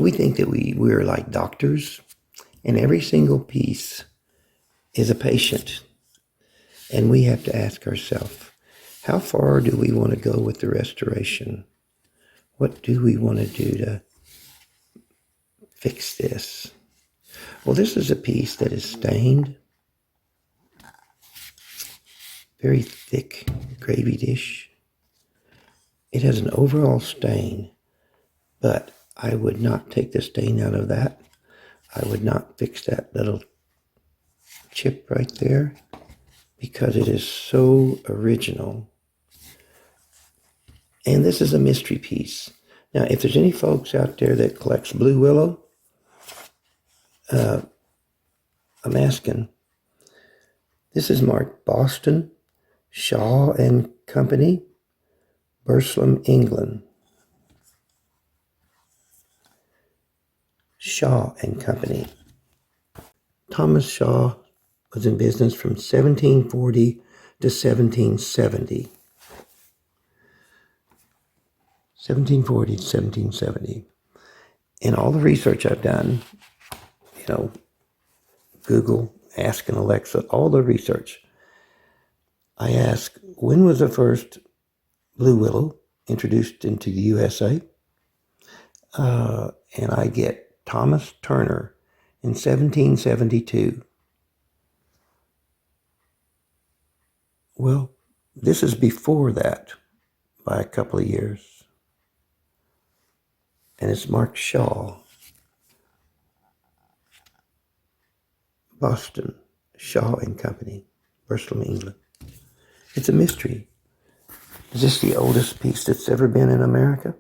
we think that we're like doctors, and every single piece is a patient. And we have to ask ourselves, how far do we want to go with the restoration? What do we want to do to fix this? Well, this is a piece that is stained. Very thick gravy dish. It has an overall stain, but I would not take the stain out of that. I would not fix that little chip right there because it is so original. And this is a mystery piece. Now, if there's any folks out there that collects blue willow, I'm asking. This is marked Boston, Shaw and Company, Burslem, England. Shaw and Company. Thomas Shaw was in business from 1740 to 1770. 1740 to 1770. And all the research I've done, Google, asking Alexa, all the research, I ask, when was the first blue willow introduced into the USA? And I get Thomas Turner in 1772. Well, this is before that by a couple of years. And it's marked Shaw. Boston, Shaw and Company, Burslem, England. It's a mystery. Is this the oldest piece that's ever been in America?